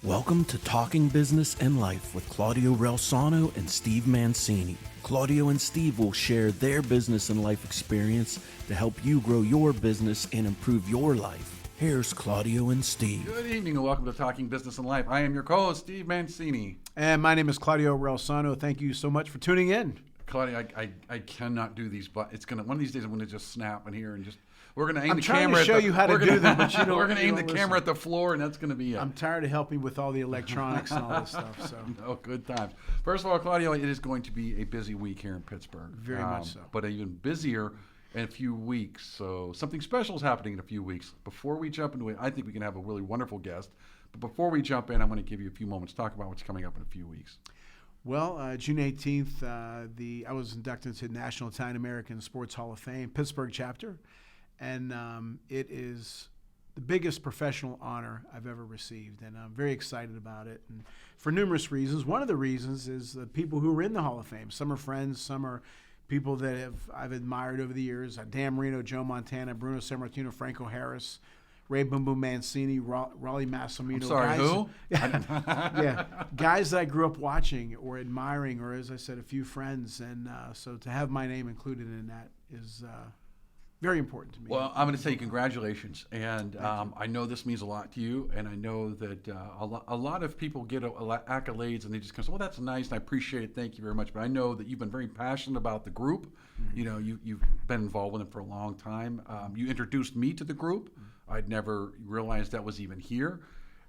Welcome to Talking Business and Life with Claudio Reilsono and Steve Mancini. Claudio and Steve will share their business and life experience to help you grow your business and improve your life. Here's Claudio and Steve. Good evening and welcome to Talking Business and Life. I am your co-host, Steve Mancini. And my name is Claudio Reilsono. Thank you so much for tuning in. Claudio, I cannot do these, but it's gonna one of these days I'm gonna just snap in here and just we're gonna aim I'm the trying camera. to show you how to do them, but you don't. We're gonna aim the listen. camera at the floor, and that's gonna be it. I'm tired of helping with all the electronics and all this stuff. So Oh, good times. First of all, Claudio, it is going to be a busy week here in Pittsburgh. Very much so. But even busier in a few weeks. So something special is happening in a few weeks. Before we jump into it, I think we can have a really wonderful guest. But before we jump in, I'm going to give you a few moments to talk about what's coming up in a few weeks. Well, June 18th, I was inducted into the National Italian American Sports Hall of Fame, Pittsburgh chapter, and it is the biggest professional honor I've ever received, and I'm very excited about it, and for numerous reasons. One of the reasons is the people who are in the Hall of Fame. Some are friends, some are people that I've admired over the years. Dan Marino, Joe Montana, Bruno Sammartino, Franco Harris, Ray Boom Boom Mancini, Raleigh Massimino. I'm sorry, guys, who? yeah, guys that I grew up watching or admiring, or as I said, a few friends. And so to have my name included in that is very important to me. Well, I'm going to say congratulations, and I know this means a lot to you, and I know that a lot of people get accolades, and they just kind of say, well, that's nice, and I appreciate it, thank you very much, but I know that you've been very passionate about the group. Mm-hmm. You know, you've been involved with it for a long time. You introduced me to the group. I'd never realized that was even here.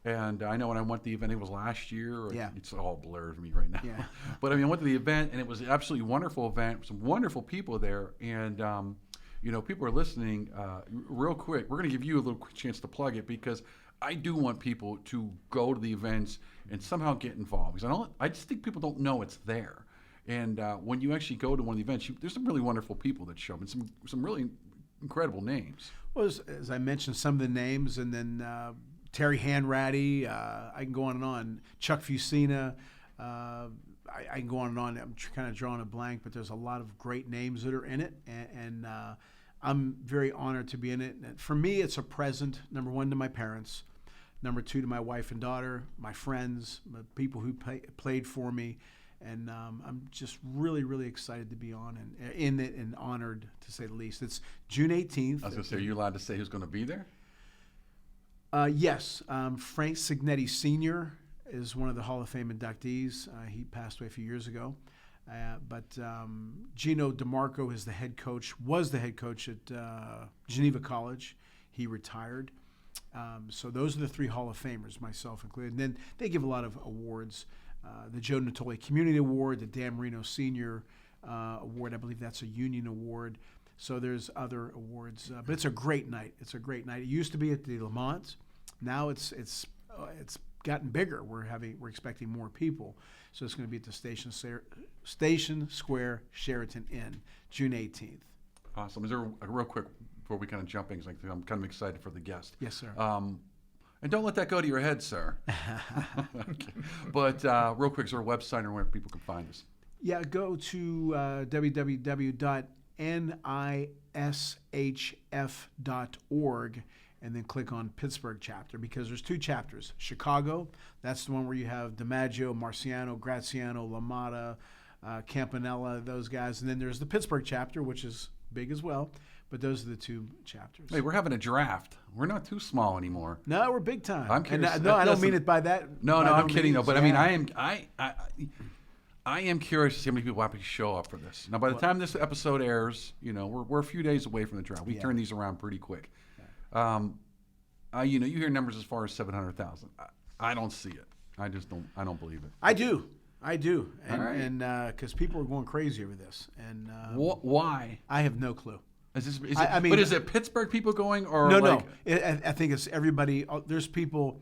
And I know when I went to the event, it was last year. Yeah. It's all blurred to me right now. Yeah. But I mean, I went to the event, and it was an absolutely wonderful event, some wonderful people there, and you know, people are listening. Real quick, we're going to give you a little quick chance to plug it, because I do want people to go to the events and somehow get involved, because I just think people don't know it's there. And when you actually go to one of the events, there's some really wonderful people that show up, and some really incredible names. Well, as I mentioned, some of the names, and then Terry Hanratty, I can go on and on. Chuck Fusina, I can go on and on. I'm kind of drawing a blank, but there's a lot of great names that are in it, and I'm very honored to be in it. And for me, it's a present, number one, to my parents, number two, to my wife and daughter, my friends, the people who played for me, and I'm just really, really excited to be on and in it, and honored, to say the least. It's June 18th. I was going to say, are you allowed to say who's going to be there? Yes. Frank Signetti Sr. is one of the Hall of Fame inductees. He passed away a few years ago. But Gino DeMarco is was the head coach at Geneva College. He retired. So those are the three Hall of Famers, myself included. And then they give a lot of awards. The Joe Natoli Community Award, the Dan Marino Senior Award. I believe that's a union award. So there's other awards. But it's a great night. It's a great night. It used to be at the Lamont. Now it's gotten bigger. We're expecting more people. So it's going to be at the Station Square Sheraton Inn, June 18th. Awesome. Is there a real quick, before we kind of jump in, because I'm kind of excited for the guest. Yes, sir. And don't let that go to your head, sir. Okay. But real quick, is there a website or where people can find us? Yeah, go to www.nishf.org and then click on Pittsburgh chapter, because there's two chapters. Chicago, that's the one where you have DiMaggio, Marciano, Graziano, LaMotta, Campanella, those guys. And then there's the Pittsburgh chapter, which is big as well. But those are the two chapters. Hey, we're having a draft. We're not too small anymore. No, we're big time. I'm curious. And I don't mean it by that. No, I'm kidding though. But yeah. I mean, I am curious to see how many people actually show up for this. Now, by the time this episode airs, you know, we're a few days away from the draft. We turn these around pretty quick. Yeah. You know, you hear numbers as far as 700,000. I don't see it. I just don't. I don't believe it. I do, and right. and because people are going crazy over this, and why? I have no clue. I mean, but is it Pittsburgh people going, or no? I think it's everybody. There's people,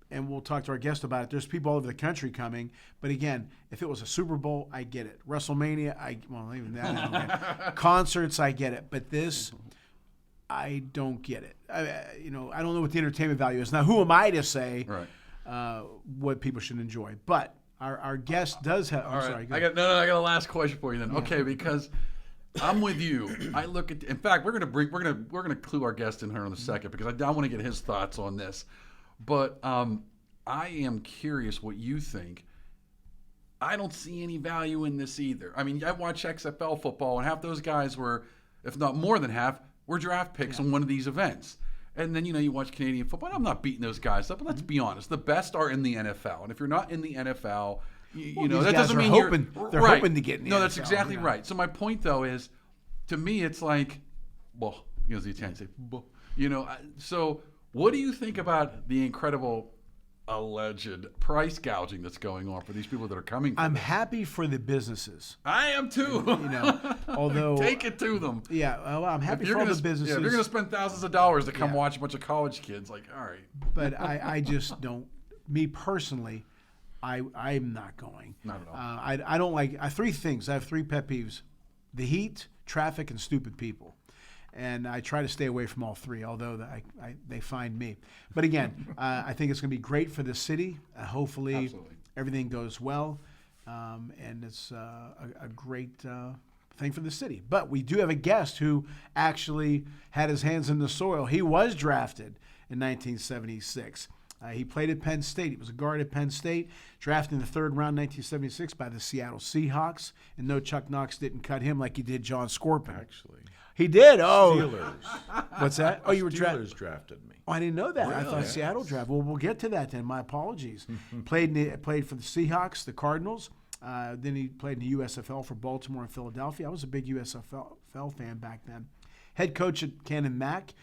and we'll talk to our guest about it. There's people all over the country coming. But again, if it was a Super Bowl, I get it. WrestleMania, even that. I don't get it. Concerts, I get it. But this, I don't get it. I don't know what the entertainment value is. Now, who am I to say what people should enjoy? But our guest does have. I'm sorry. I got a last question for you then. Yeah. Okay, because I'm with you. I look at. In fact, we're gonna clue our guest in here in a second, because I want to get his thoughts on this. But I am curious what you think. I don't see any value in this either. I mean, I watch XFL football, and half those guys were, if not more than half, were draft picks in one of these events. And then, you watch Canadian football. I'm not beating those guys up, but let's be honest. The best are in the NFL. And if you're not in the NFL, that doesn't mean they're hoping to get in the NFL. No, that's exactly right. So my point, though, is, to me, it's like, well, the Italians say, so what do you think about the incredible alleged price gouging that's going on for these people that are coming from I'm this? happy for the businesses. I am too. Although take it to them. Yeah, well, I'm happy for all the businesses. Yeah, if you're going to spend thousands of dollars to come watch a bunch of college kids, like, all right. But I just don't. Me personally, I'm not going. Not at all. I don't like three things. I have three pet peeves: the heat, traffic, and stupid people. And I try to stay away from all three, although they find me. But again, I think it's going to be great for the city. Hopefully, Absolutely. everything goes well, and it's a great thing for the city. But we do have a guest who actually had his hands in the soil. He was drafted in 1976. He played at Penn State. He was a guard at Penn State, drafted in the third round, 1976, by the Seattle Seahawks. And no, Chuck Knox didn't cut him like he did John Scorpion. Actually. He did? Oh. Steelers. What's that? Oh, you were Steelers drafted me. Oh, I didn't know that. I thought Yes. Seattle drafted. Well, we'll get to that then. My apologies. Played for the Seahawks, the Cardinals. Then he played in the USFL for Baltimore and Philadelphia. I was a big USFL fan back then. Head coach at Cannon Mac,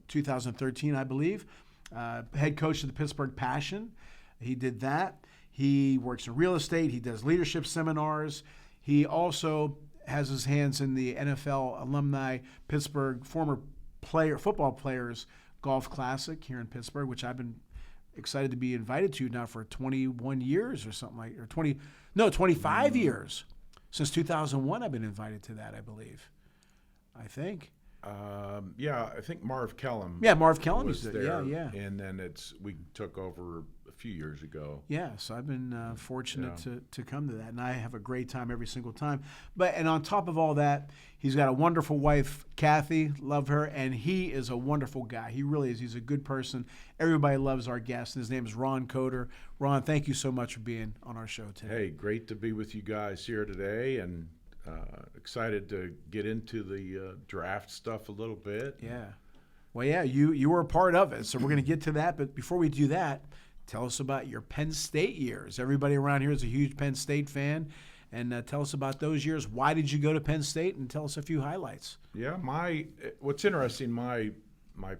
2013, I believe. Head coach of the Pittsburgh Passion. He did that. He works in real estate. He does leadership seminars. He also has his hands in the NFL alumni Pittsburgh former football players golf classic here in Pittsburgh, which I've been excited to be invited to now for 21 years or something 25 years. Since 2001 I've been invited to that, I believe. I think. I think Marv Kellum. Yeah, Marv Kellum was is there. Yeah. And then we took over a few years ago. Yeah, so I've been fortunate to come to that, and I have a great time every single time. And on top of all that, he's got a wonderful wife, Kathy, love her, and he is a wonderful guy. He really is. He's a good person. Everybody loves our guest, and his name is Ron Coder. Ron, thank you so much for being on our show today. Hey, great to be with you guys here today, and excited to get into the draft stuff a little bit. Yeah. Well, yeah, you were a part of it, so we're going to get to that. But before we do that, tell us about your Penn State years. Everybody around here is a huge Penn State fan. And tell us about those years. Why did you go to Penn State? And tell us a few highlights. Yeah, what's interesting, my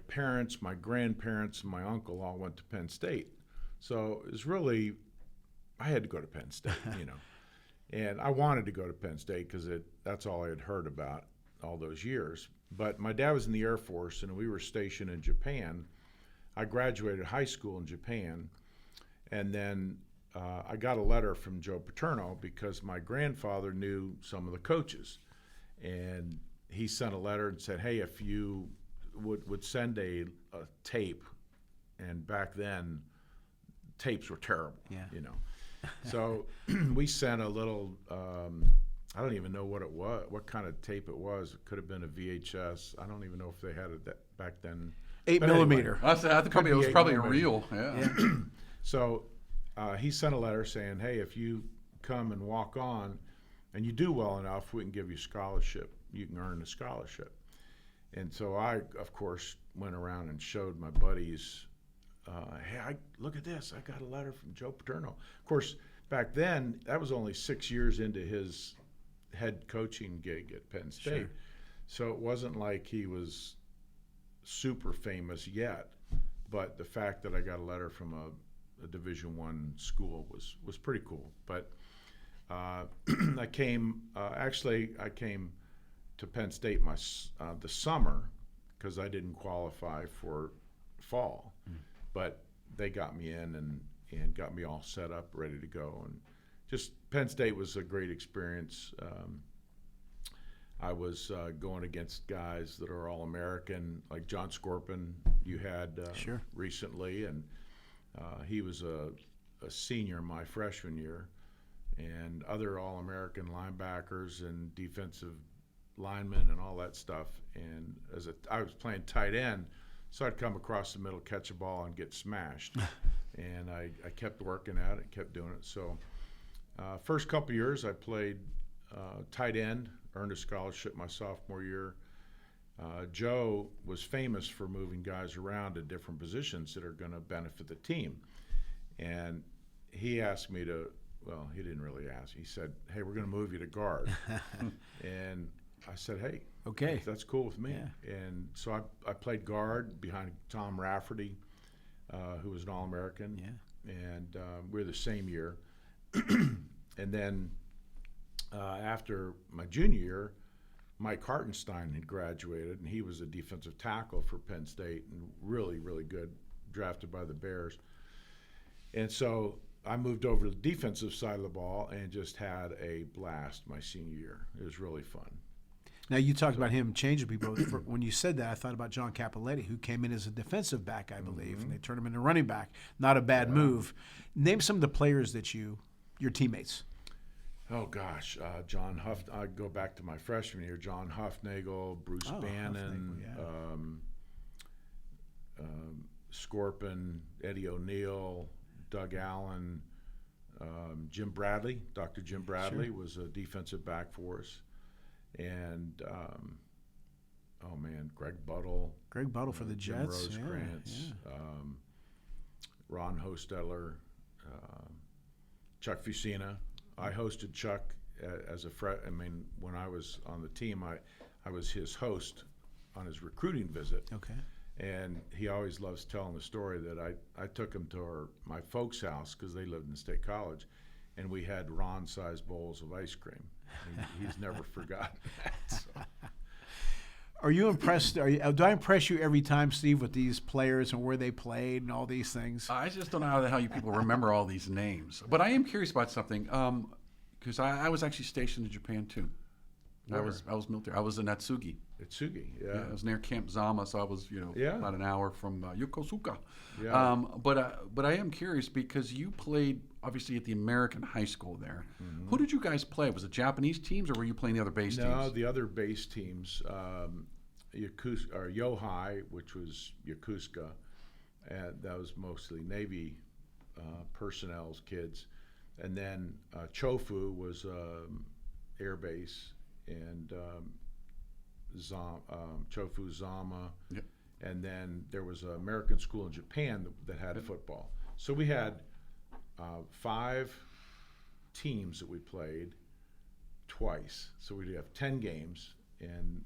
parents, my grandparents, and my uncle all went to Penn State. So it was really, I had to go to Penn State, And I wanted to go to Penn State because that's all I had heard about all those years. But my dad was in the Air Force, and we were stationed in Japan. I graduated high school in Japan, and then I got a letter from Joe Paterno because my grandfather knew some of the coaches. And he sent a letter and said, hey, if you would send a tape, and back then tapes were terrible, So we sent a little, I don't even know what it was, what kind of tape it was. It could have been a VHS. I don't even know if they had it back then. 8 millimeter. I think it was probably a reel. Yeah. So he sent a letter saying, hey, if you come and walk on and you do well enough, we can give you a scholarship. You can earn a scholarship. And so I, of course, went around and showed my buddies, hey, look at this. I got a letter from Joe Paterno. Of course, back then, that was only 6 years into his head coaching gig at Penn State. Sure. So it wasn't like he was super famous yet. But the fact that I got a letter from a Division I school was pretty cool. But I came to Penn State the summer because I didn't qualify for fall. But they got me in and got me all set up, ready to go. And just Penn State was a great experience. I was going against guys that are All-American, like John Scorpion you had Sure. recently. And he was a senior my freshman year. And other All-American linebackers and defensive linemen and all that stuff. And I was playing tight end, so I'd come across the middle, catch a ball, and get smashed. And I kept working at it, kept doing it. So first couple years I played tight end, earned a scholarship my sophomore year. Joe was famous for moving guys around to different positions that are going to benefit the team. And he asked me to, well, he didn't really ask. He said, hey, we're going to move you to guard. And I said, hey, Okay. that's cool with me. Yeah. And so I played guard behind Tom Rafferty, who was an All-American. Yeah. And we were the same year. And then after my junior year, Mike Hartenstein had graduated, and he was a defensive tackle for Penn State and really, really good, drafted by the Bears. And so I moved over to the defensive side of the ball and just had a blast my senior year. It was really fun. Now, you talked about him changing people. When you said that, I thought about John Capoletti, who came in as a defensive back, I believe, and they turned him into running back. Not a bad move. Name some of the players that your teammates. Oh, gosh. John Huff. I go back to my freshman year. John Huffnagel, Bruce Bannon, Scorpion, Eddie O'Neill, Doug Allen, Jim Bradley. Dr. Jim Bradley was a defensive back for us. And, Greg Buttle. Greg Buttle for the Jets. Jim Rosecrans, Ron Hostetler, Chuck Fusina. I hosted Chuck as a when I was on the team, I was his host on his recruiting visit. Okay. And he always loves telling the story that I took him to my folks' house because they lived in State College, and we had Ron-sized bowls of ice cream. He's never forgotten that. So. Are you impressed? Do I impress you every time, Steve, with these players and where they played and all these things? I just don't know how you people remember all these names. But I am curious about something, because I was actually stationed in Japan too. I was military. I was in Atsugi. Atsugi, yeah. I was near Camp Zama, so I was about an hour from Yokosuka. Yeah. But I am curious because you played obviously at the American high school there. Mm-hmm. Who did you guys play? Was it Japanese teams, or were you playing the other base teams? No, the other base teams. Yohai, which was Yokosuka, and that was mostly Navy personnel's kids, and then Chofu was air base, and Chofu Zama, yep. And then there was an American school in Japan that had football. So we had 5 teams that we played twice. So we'd have 10 games, and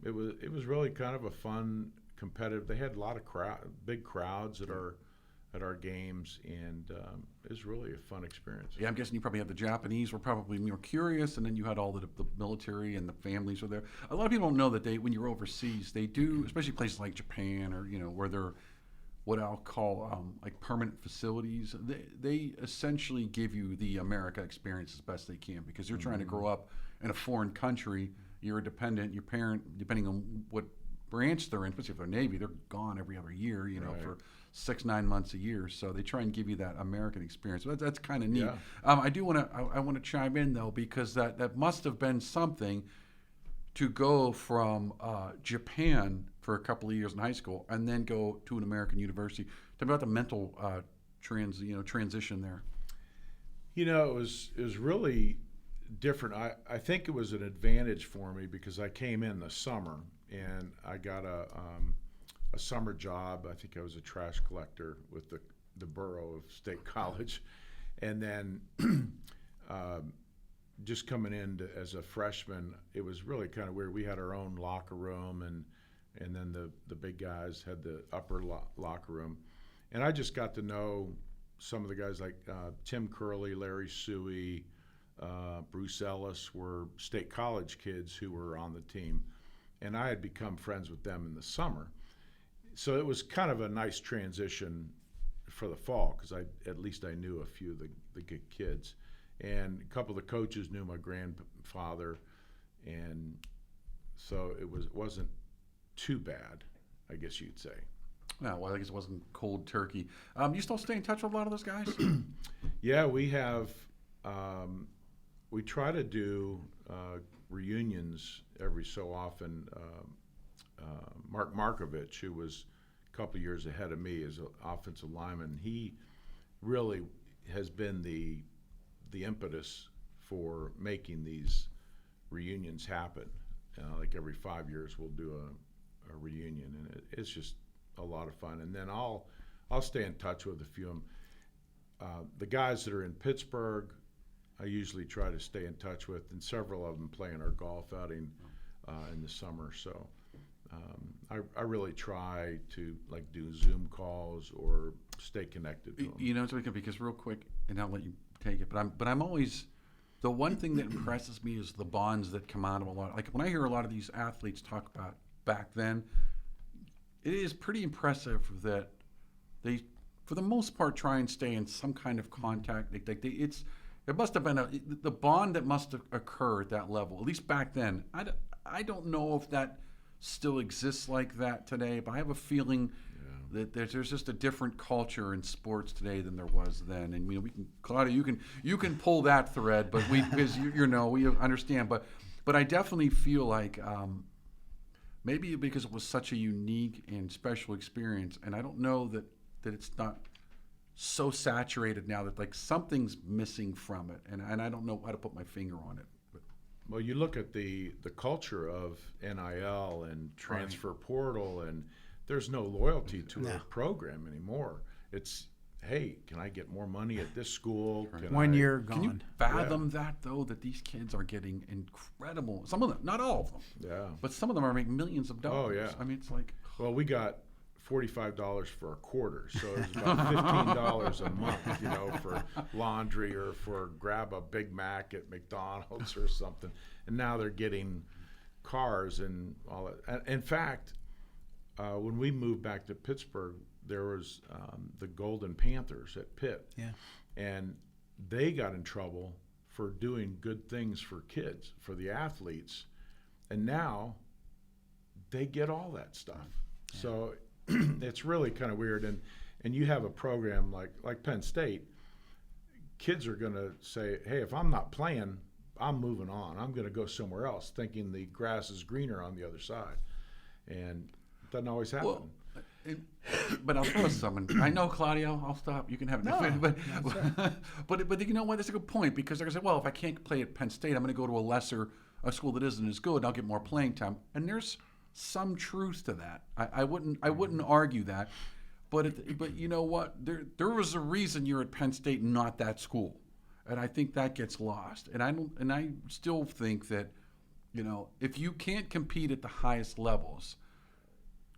it was really kind of a fun, competitive. They had a lot of big crowds at our games, and it was really a fun experience. Yeah, I'm guessing you probably had the Japanese were probably more curious, and then you had all the military and the families were there. A lot of people don't know that when you're overseas, they do, especially places like Japan or where they're what I'll call like permanent facilities. They essentially give you the America experience as best they can because you're trying to grow up in a foreign country. You're a dependent. Your parent, depending on what branch they're in, especially if they're Navy, they're gone every other year, right. for 6-9 months a year. So they try and give you that American experience. So that's kind of neat. Yeah. I want to chime in though because that must have been something to go from Japan for a couple of years in high school and then go to an American university. Tell me about the mental transition there. It was really different. I think it was an advantage for me because I came in the summer and I got a summer job. I think I was a trash collector with the borough of State College, and then just coming in as a freshman, it was really kind of weird. We had our own locker room, and then the big guys had the upper locker room, and I just got to know some of the guys like Tim Curley, Larry Suey, Bruce Ellis were State College kids who were on the team, and I had become friends with them in the summer. So it was kind of a nice transition for the fall because at least I knew a few of the good kids, and a couple of the coaches knew my grandfather, and so it wasn't too bad, I guess you'd say. No, well, I guess it wasn't cold turkey. You still stay in touch with a lot of those guys? Yeah, we have. We try to do reunions every so often. Mark Markovich, who was couple of years ahead of me as an offensive lineman. He really has been the impetus for making these reunions happen. Like every 5 years, we'll do a reunion, and it's just a lot of fun. And then I'll stay in touch with a few of them. The guys that are in Pittsburgh, I usually try to stay in touch with, and several of them play in our golf outing in the summer. So I really try to like do Zoom calls or stay connected to them. You know, it's okay, because real quick, and I'll let you take it. But I'm always, the one thing that impresses me is the bonds that come out of a lot. Like when I hear a lot of these athletes talk about back then, it is pretty impressive that they, for the most part, try and stay in some kind of contact. It must have been the bond that must have occurred at that level, at least back then. I don't know if that still exists like that today, but I have a feeling that there's just a different culture in sports today than there was then. And we can, Claudia, you can pull that thread, but because we understand. But I definitely feel like maybe because it was such a unique and special experience, and I don't know that it's not so saturated now, that like something's missing from it, and I don't know how to put my finger on it. But. Well, you look at the culture of NIL and transfer portal, and there's no loyalty to a program anymore. It's, hey, can I get more money at this school? Right. 1 year gone. Can you fathom that, though, that these kids are getting incredible, some of them, not all of them, but some of them are making millions of dollars. Oh, yeah. I mean, it's like... Well, we got $45 for a quarter, so it's about $15 a month, for laundry or for grab a Big Mac at McDonald's or something. And now they're getting cars and all that. In fact, when we moved back to Pittsburgh, there was the Golden Panthers at Pitt, and they got in trouble for doing good things for kids, for the athletes, and now they get all that stuff. Yeah. So it's really kind of weird, and you have a program like Penn State. Kids are going to say, hey, if I'm not playing, I'm moving on. I'm going to go somewhere else, thinking the grass is greener on the other side, and it doesn't always happen. Well, but I'll throw some. I know, Claudio, I'll stop. You can have it. No, but you know what? That's a good point, because they're going to say, well, if I can't play at Penn State, I'm going to go to a school that isn't as good, and I'll get more playing time. And there's some truth to that. I wouldn't argue that, but you know what? There was a reason you're at Penn State and not that school, and I think that gets lost. And I still think that, if you can't compete at the highest levels,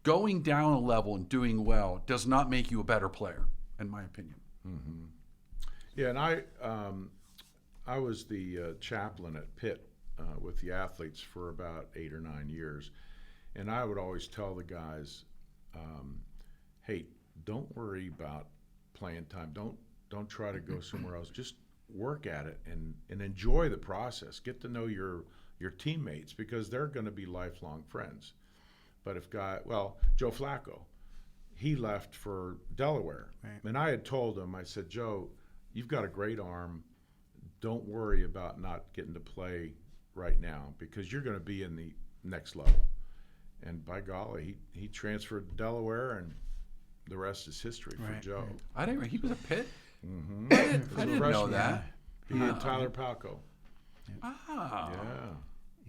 going down a level and doing well does not make you a better player, in my opinion. Mm-hmm. Yeah, and I was the chaplain at Pitt with the athletes for about 8 or 9 years. And I would always tell the guys, hey, don't worry about playing time. Don't try to go somewhere else. Just work at it and enjoy the process. Get to know your teammates, because they're going to be lifelong friends. But Joe Flacco, he left for Delaware. Right. And I had told him, I said, Joe, you've got a great arm. Don't worry about not getting to play right now, because you're going to be in the next level. And by golly, he transferred to Delaware, and the rest is history for Joe. I didn't. He was a Pitt. Mm-hmm. I didn't know that. He and Tyler Palco. Yeah. Yeah.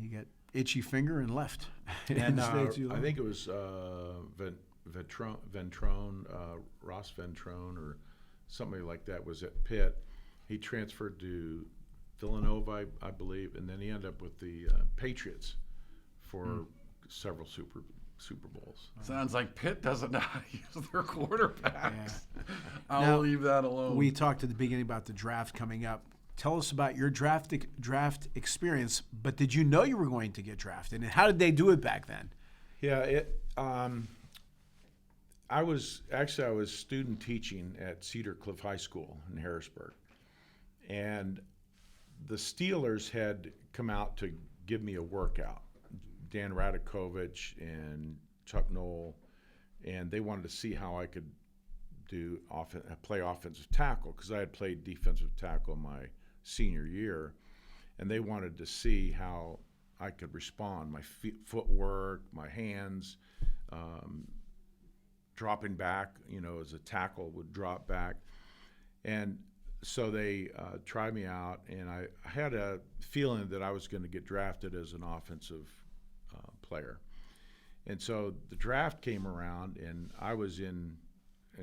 He got itchy finger and left. And I think it was Ventrone, Ross Ventrone, or somebody like that was at Pitt. He transferred to Villanova, I believe, and then he ended up with the Patriots for several Super Bowls. Sounds like Pitt doesn't know how to use their quarterbacks. Yeah. I'll leave that alone. We talked at the beginning about the draft coming up. Tell us about your draft experience, but did you know you were going to get drafted, and how did they do it back then? Yeah, I was student teaching at Cedar Cliff High School in Harrisburg, and the Steelers had come out to give me a workout. Dan Radakovich and Chuck Noll, and they wanted to see how I could play offensive tackle, because I had played defensive tackle my senior year, and they wanted to see how I could respond, my footwork, my hands, dropping back, as a tackle would drop back. And so they tried me out, and I had a feeling that I was going to get drafted as an offensive player. And so the draft came around, and I was in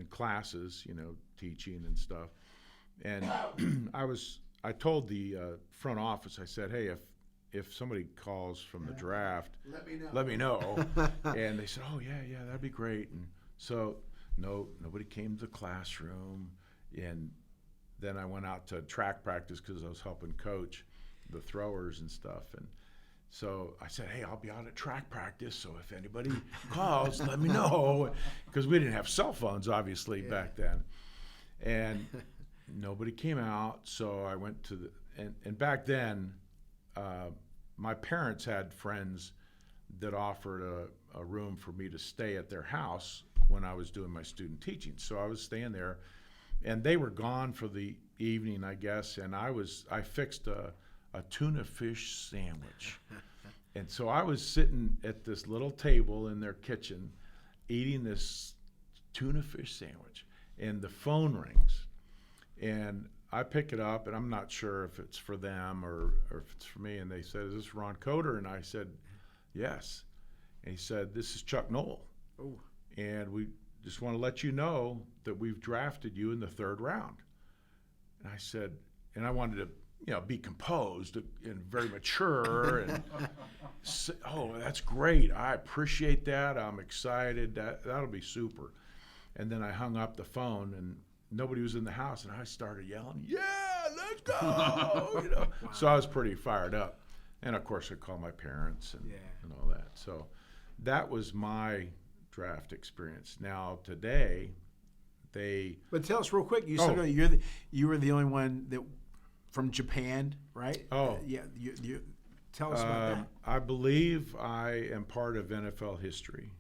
classes, teaching and stuff. And I told the front office, I said, hey, if somebody calls from the draft, let me know. And they said, oh, yeah, that'd be great. And so nobody came to the classroom. And then I went out to track practice because I was helping coach the throwers and stuff. And so I said, hey, I'll be out at track practice, so if anybody calls, let me know. Because we didn't have cell phones, obviously, back then. And nobody came out, so I went to and back then, my parents had friends that offered a room for me to stay at their house when I was doing my student teaching. So I was staying there, and they were gone for the evening, I guess, and I fixed a tuna fish sandwich. And so I was sitting at this little table in their kitchen eating this tuna fish sandwich, and the phone rings. And I pick it up, and I'm not sure if it's for them or if it's for me. And they said, is this Ron Coder? And I said, yes. And he said, this is Chuck Knoll. Oh. And we just want to let you know that we've drafted you in the 3rd round. And I said, and I wanted to, be composed and very mature. And say, oh, that's great. I appreciate that. I'm excited. That'll be super. And then I hung up the phone, and nobody was in the house, and I started yelling, yeah, let's go. Wow. So I was pretty fired up. And of course I called my parents and all that. So that was my draft experience. Now today But tell us real quick, you were the only one that from Japan, right? Oh. You tell us about that. I believe I am part of NFL history.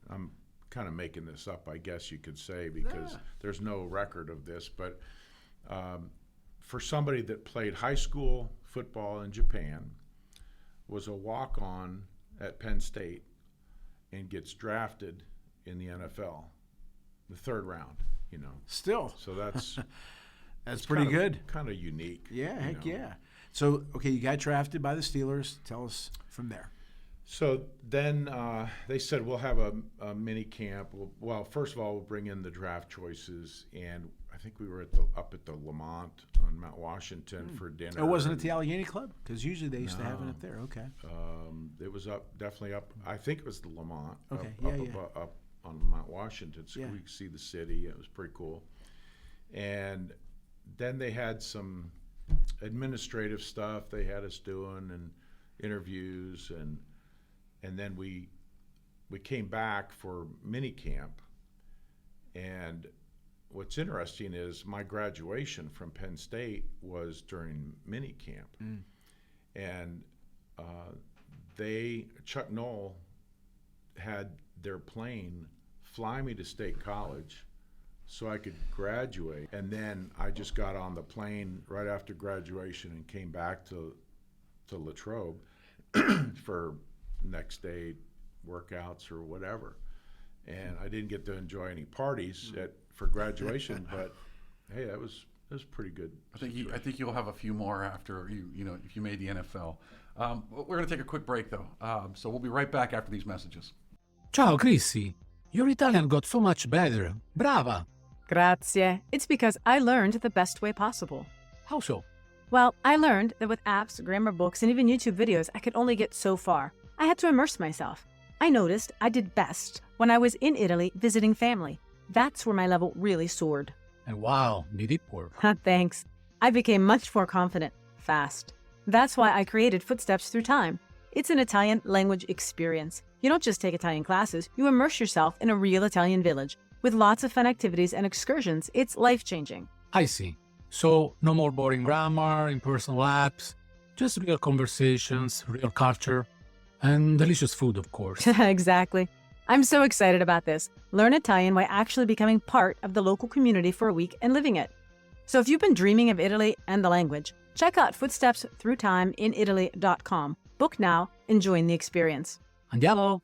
I'm kind of making this up, I guess you could say, because there's no record of this. But for somebody that played high school football in Japan, was a walk-on at Penn State, and gets drafted in the NFL, the 3rd round, Still. So that's that's pretty good. Kind of unique. Yeah, heck yeah. So, okay, you got drafted by the Steelers. Tell us from there. So then they said, we'll have a mini camp. Well, first of all, we'll bring in the draft choices. And I think we were up at the Lamont on Mount Washington for dinner. It wasn't at the Allegheny Club? Because usually they used to have it up there. Okay. It was definitely up. I think it was the Lamont. Okay, Up on Mount Washington, so we could see the city. It was pretty cool. And then they had some administrative stuff they had us doing, and interviews, and then we came back for mini camp. And what's interesting is my graduation from Penn State was during mini camp. And Chuck Knoll had their plane fly me to State College so I could graduate. And then I just got on the plane right after graduation and came back to Latrobe for next day workouts or whatever. And I didn't get to enjoy any parties for graduation, but hey, that was pretty good. I think you'll have a few more after if you made the NFL. We're going to take a quick break though, so we'll be right back after these messages. Ciao Chrissy, your Italian got so much better. Brava! Grazie. It's because I learned the best way possible. How so? Well, I learned that with apps, grammar books, and even YouTube videos, I could only get so far. I had to immerse myself. I noticed I did best when I was in Italy visiting family. That's where my level really soared. And wow, did it work? Thanks. I became much more confident, fast. That's why I created Footsteps Through Time. It's an Italian language experience. You don't just take Italian classes, you immerse yourself in a real Italian village. With lots of fun activities and excursions, it's life-changing. I see. So, no more boring grammar, impersonal apps, just real conversations, real culture, and delicious food, of course. Exactly. I'm so excited about this. Learn Italian by actually becoming part of the local community for a week and living it. So if you've been dreaming of Italy and the language, check out Footsteps Through Time in Italy.com. Book now and join the experience. Andiamo!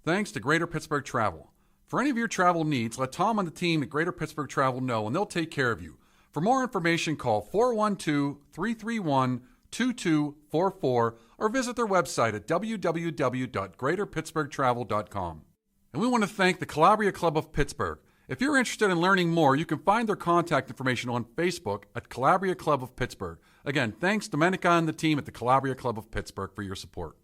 Thanks to Greater Pittsburgh Travel. For any of your travel needs, let Tom and the team at Greater Pittsburgh Travel know, and they'll take care of you. For more information, call 412-331-2244 or visit their website at www.greaterpittsburghtravel.com. And we want to thank the Calabria Club of Pittsburgh. If you're interested in learning more, you can find their contact information on Facebook at Calabria Club of Pittsburgh. Again, thanks Domenica and the team at the Calabria Club of Pittsburgh for your support.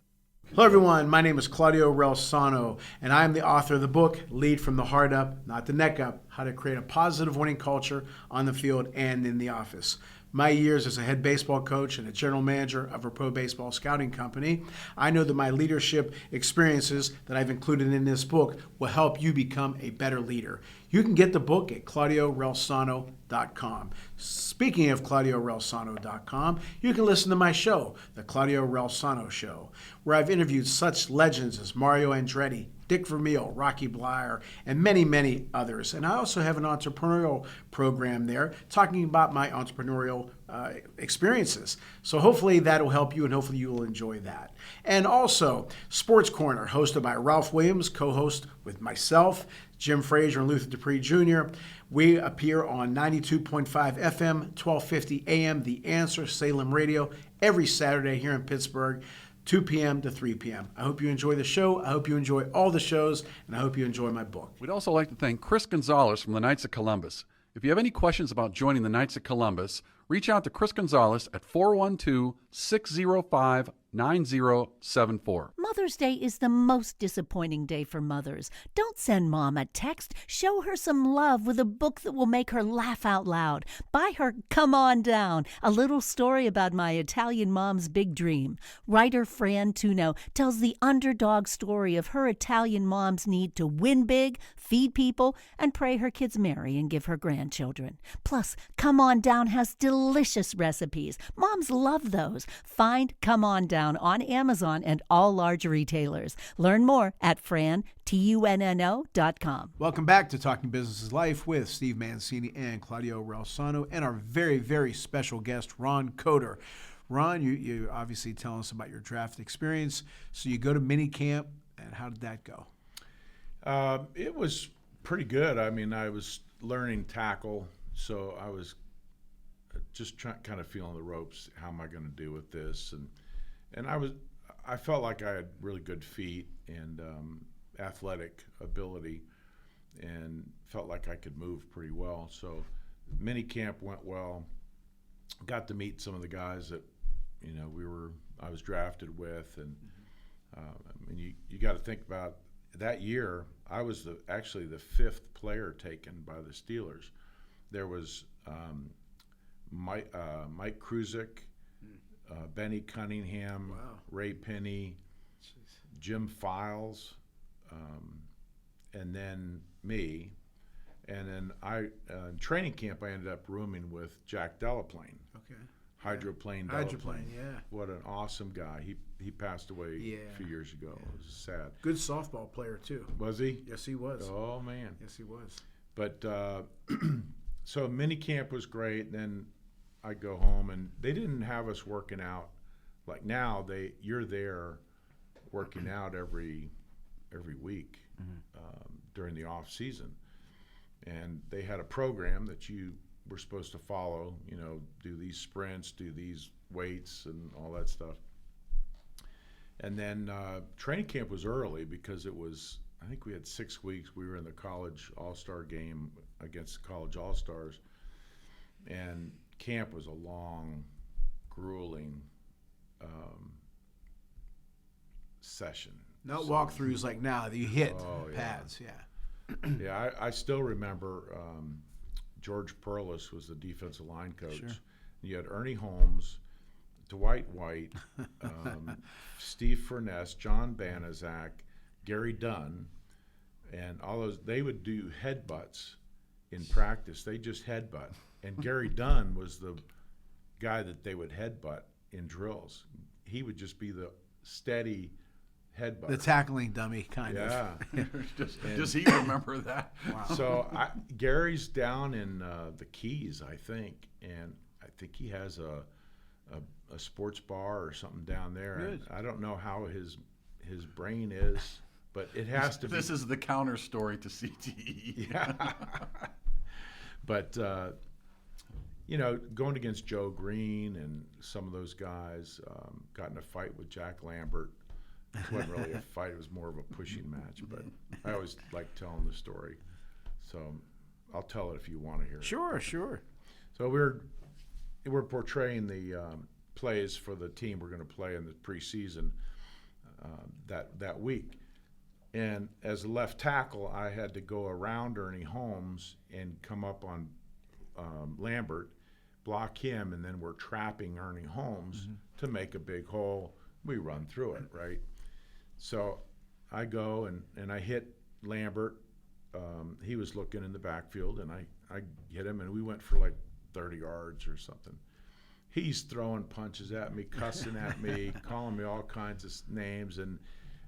Hello, everyone. My name is Claudio Reilsono, and I am the author of the book, Lead from the Heart Up, Not the Neck Up, How to Create a Positive Winning Culture on the Field and in the Office. My years as a head baseball coach and a general manager of a pro baseball scouting company, I know that my leadership experiences that I've included in this book will help you become a better leader. You can get the book at ClaudioReilsono.com. Speaking of ClaudioReilsono.com, you can listen to my show, The Claudio Reilsono Show, where I've interviewed such legends as Mario Andretti, Dick Vermeil, Rocky Bleier, and many, many others. And I also have an entrepreneurial program there talking about my entrepreneurial experiences. So hopefully that will help you, and hopefully you will enjoy that. And also, Sports Corner, hosted by Ralph Williams, co-host with myself, Jim Frazier, and Luther Dupree Jr. We appear on 92.5 FM, 1250 AM, The Answer, Salem Radio, every Saturday here in Pittsburgh, 2 p.m. to 3 p.m. I hope you enjoy the show. I hope you enjoy all the shows, and I hope you enjoy my book. We'd also like to thank Chris Gonzalez from the Knights of Columbus. If you have any questions about joining the Knights of Columbus, reach out to Chris Gonzalez at 412-605-9074. Mother's Day is the most disappointing day for mothers. Don't send Mom a text. Show her some love with a book that will make her laugh out loud. Buy her Come On Down, a little story about my Italian mom's big dream. Writer Fran Tuno tells the underdog story of her Italian mom's need to win big, feed people, and pray her kids marry and give her grandchildren. Plus, Come On Down has delicious recipes. Moms love those. Find Come On Down on Amazon and all large retailers. Learn more at FranTunno.com. Welcome back to Talking Business is Life with Steve Mancini and Claudio Reilsono and our very, very special guest, Ron Coder. Ron, you obviously telling us about your draft experience. So you go to mini camp, and how did that go? It was pretty good. I mean, I was learning tackle, so I was just kind of feeling the ropes. How am I going to do with this? And I felt like I had really good feet and athletic ability, and felt like I could move pretty well. So mini camp went well. Got to meet some of the guys that I was drafted with, and I mean, you got to think about that year. I was actually the fifth player taken by the Steelers. There was Mike Kruzik, Benny Cunningham, wow, Ray Penny, Jim Files, and then me. And then in training camp, I ended up rooming with Jack Delaplane. Okay. Hydroplane Delaplane. Hydroplane, yeah. What an awesome guy. He passed away a few years ago. Yeah. It was sad. Good softball player, too. Was he? Yes, he was. Oh, man. Yes, he was. But so mini camp was great. Then I go home, and they didn't have us working out like now. You're there working out every week during the off season, and they had a program that you were supposed to follow. Do these sprints, do these weights, and all that stuff. And then training camp was early because it was, I think we had 6 weeks. We were in the college all-star game against the college all-stars, and camp was a long, grueling session. Not walkthroughs like now that you hit pads, yeah. Yeah, I still remember George Perlis was the defensive line coach. Sure. You had Ernie Holmes, Dwight White, Steve Furness, John Banaszak, Gary Dunn, and all those. They would do headbutts in practice. They just headbutt. And Gary Dunn was the guy that they would headbutt in drills. He would just be the steady headbutt. The tackling dummy, kind of. Yeah. Does he remember that? Wow. So Gary's down in the Keys, I think, and I think he has a sports bar or something down there. Good. I don't know how his brain is, but it has to be. This is the counter story to CTE. Yeah. But, going against Joe Green and some of those guys, got in a fight with Jack Lambert. It wasn't really a fight. It was more of a pushing match. But I always like telling the story. So I'll tell it if you want to hear it. Sure. So we're portraying the plays for the team we're going to play in the preseason that week. And as a left tackle, I had to go around Ernie Holmes and come up on Lambert, block him, and then we're trapping Ernie Holmes to make a big hole. We run through it, right? So I go and I hit Lambert. He was looking in the backfield, and I hit him, and we went for like 30 yards or something. He's throwing punches at me, cussing at me, calling me all kinds of names, and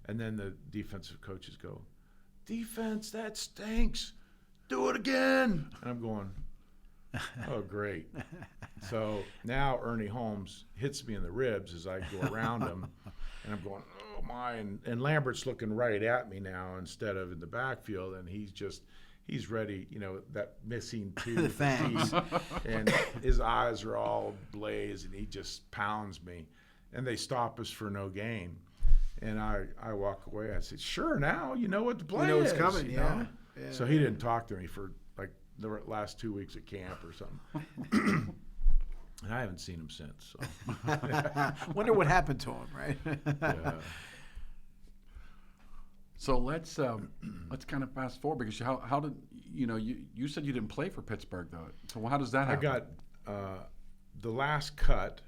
then the defensive coaches go, "Defense, that stinks. Do it again." And I'm going, oh, great. So now Ernie Holmes hits me in the ribs as I go around him, and I'm going, oh my, and Lambert's looking right at me now instead of in the backfield, and he's ready, that missing tooth. The fangs. And his eyes are all ablaze, and he just pounds me. And they stop us for no gain. And I walk away. I said, sure, now you know what the play is. You know what's coming, you yeah. know? Yeah. So he didn't talk to me for like the last 2 weeks at camp or something. And I haven't seen him since. So. Wonder what happened to him, right? Yeah. So let's kind of fast forward, because how did you said you didn't play for Pittsburgh though. So how does that happen? I got the last cut.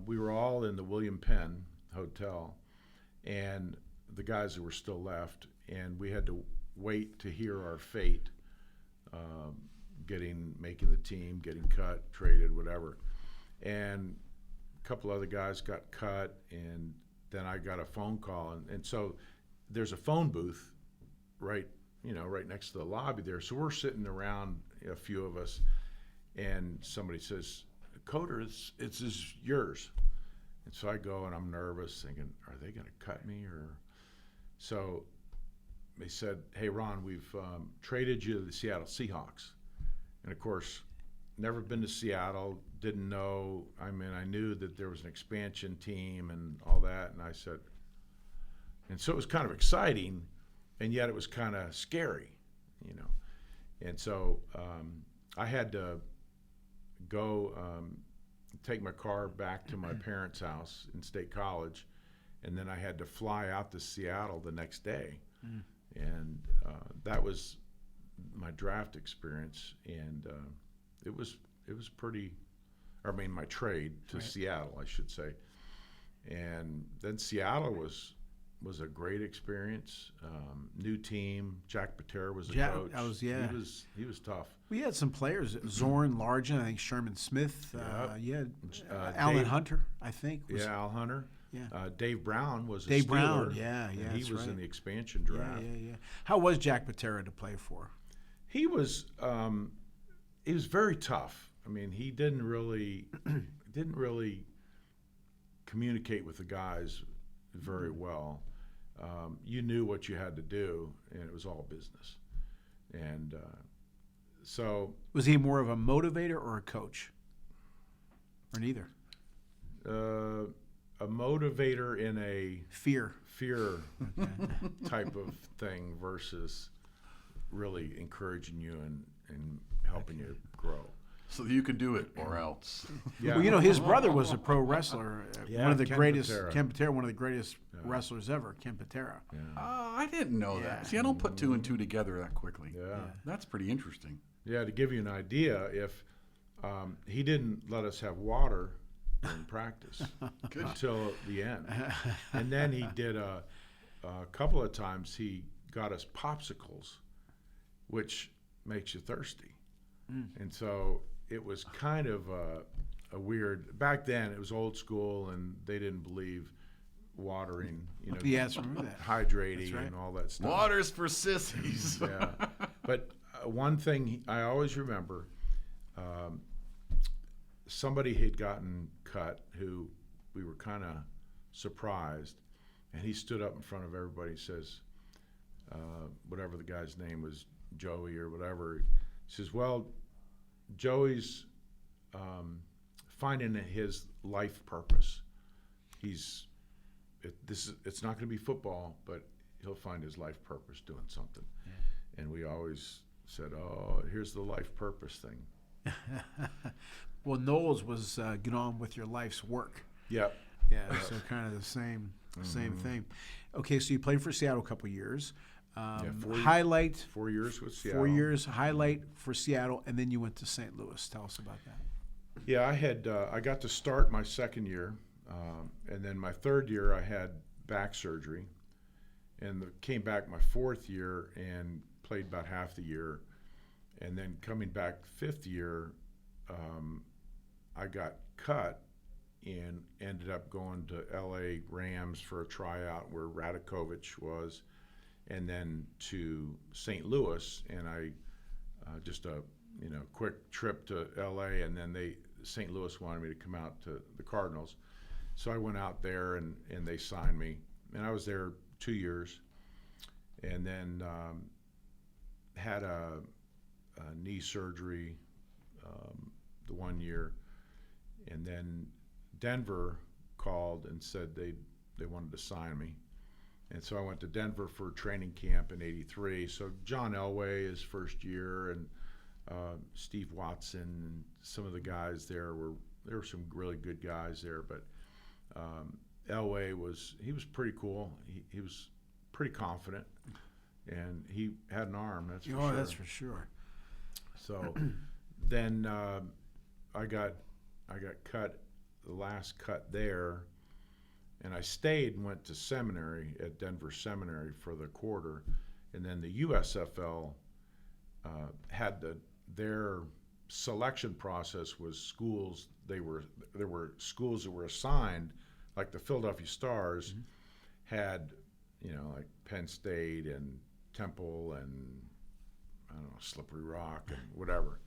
We were all in the William Penn Hotel, and the guys that were still left, and we had to wait to hear our fate, making the team, getting cut, traded, whatever. And a couple other guys got cut, and then I got a phone call, and so there's a phone booth right next to the lobby there. So we're sitting around, a few of us, and somebody says, "Coder, it's yours." And so I go, and I'm nervous, thinking, are they going to cut me? Or so they said, "Hey, Ron, we've traded you to the Seattle Seahawks." And of course, never been to Seattle, didn't know. I mean, I knew that there was an expansion team and all that, and I said, and so it was kind of exciting, and yet it was kind of scary, And so I had to go take my car back to my parents' house in State College, and then I had to fly out to Seattle the next day. And that was my draft experience, and it was pretty. I mean, my trade to Seattle, I should say. And then Seattle was a great experience. New team. Jack Patera was a coach. He was tough. We had some players: Zorn, Largent, I think Sherman Smith. Yep. Alan Hunter, I think. Al Hunter. Yeah. Dave Brown was a Dave Steeler. Brown. Yeah. He was right. in the expansion draft. Yeah. How was Jack Patera to play for? He was very tough. I mean, he didn't really communicate with the guys very well. You knew what you had to do, and it was all business. And so, was he more of a motivator or a coach, or neither? A motivator in a fear type of thing versus really encouraging you and helping you grow. So you can do it, or else. Yeah. Well, his brother was a pro wrestler. One of the Ken greatest, Patera. Ken Patera, one of the greatest wrestlers ever, Ken Patera. Yeah. I didn't know that. See, I don't put two and two together that quickly. Yeah. That's pretty interesting. Yeah, to give you an idea, if he didn't let us have water in practice until the end. And then he did a couple of times he got us popsicles, which makes you thirsty. And so it was kind of a weird, back then it was old school and they didn't believe watering, Yes, remember that. hydrating right. and all that stuff. Water's for sissies. Yeah. But one thing I always remember, somebody had gotten cut who we were kind of surprised, and he stood up in front of everybody and says, whatever the guy's name was, Joey or whatever. He says, well, Joey's finding his life purpose. It's not going to be football, but he'll find his life purpose doing something. Yeah. And we always said, oh, here's the life purpose thing. Well, Knowles was get on with your life's work. Yep. Yeah, so kind of the same thing. Okay, so you played for Seattle a couple years. 4 years with Seattle. 4 years, highlight for Seattle, and then you went to St. Louis. Tell us about that. Yeah, I got to start my second year, and then my third year I had back surgery, and came back my fourth year and played about half the year, and then coming back fifth year, I got cut and ended up going to L.A. Rams for a tryout where Radakovich was, and then to St. Louis, and I just a quick trip to L.A. and then St. Louis wanted me to come out to the Cardinals, so I went out there and they signed me, and I was there 2 years, and then had a knee surgery the 1 year, and then Denver called and said they wanted to sign me. And so I went to Denver for training camp in '83. So John Elway his first year, and Steve Watson, and some of the guys there were some really good guys there. But Elway was pretty cool. He was pretty confident, and he had an arm. That's for sure. That's for sure. So then I got cut, the last cut there. And I stayed and went to seminary at Denver Seminary for the quarter, and then the USFL had their selection process was schools. There were schools that were assigned, like the Philadelphia Stars had, like Penn State and Temple and I don't know, Slippery Rock and whatever.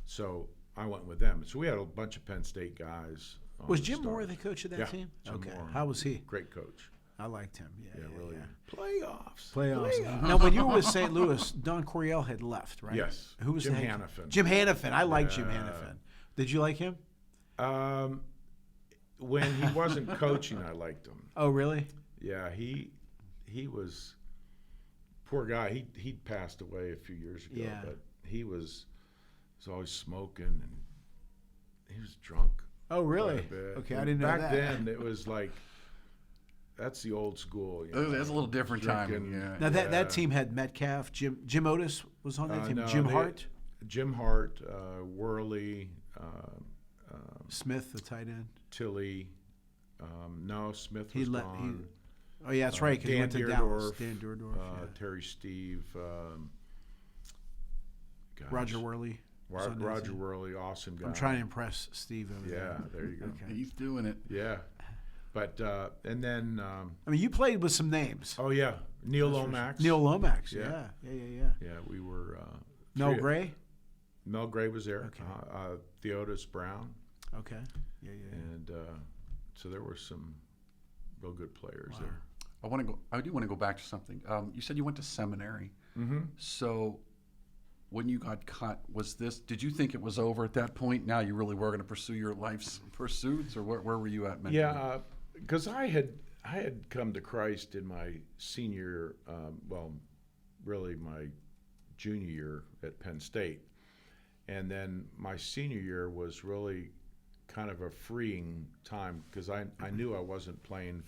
So I went with them. So we had a bunch of Penn State guys. Was Jim Moore the coach of that team? Jim Okay. Moore. How was he? Great coach. I liked him. Yeah, really. yeah. Playoffs. Now, when you were with St. Louis, Don Coryell had left, right? Yes. Who was Jim the head Hannafin. Jim Hannafin. I like Jim Yeah. Hannafin. Did you like him? When he wasn't coaching, I liked him. Oh, really? Yeah, he was poor guy. He passed away a few years ago, Yeah. but he was always smoking, and he was drunk. Oh, really? quite a bit. Okay, I And didn't know back that. then it was like that's the old school. That's a little different Drinking. timing. Yeah. Now that team had Metcalf, Jim Otis was on that team. No, Jim Hart, Jim Hart, Worley, Smith, the tight end. Tilly. No, Smith was gone. Oh yeah, that's right. Because he Dan went to Dallas. Deerdorf, Dan Deerdorf. Yeah. Terry Steve. Roger Worley. was on that Roger team. Worley, awesome guy. I'm trying to impress Steve over there. Yeah, there you go. Okay. He's doing it. Yeah, but and then I mean, you played with some names. oh yeah, Neil Lomax. Neil Lomax. Yeah. Yeah. Yeah, we were. Mel three- Gray. Mel Gray was there. Okay. Theodis Brown, Okay. Yeah. and so there were some real good players there. I do want to go back to something. You said you went to seminary. Mm-hmm. So when you got cut, did you think it was over at that point? Now you really were going to pursue your life's pursuits, or where were you at mentally? Yeah, because I had come to Christ in my senior, really my junior year at Penn State, and then my senior year was really kind of a freeing time because I knew I wasn't playing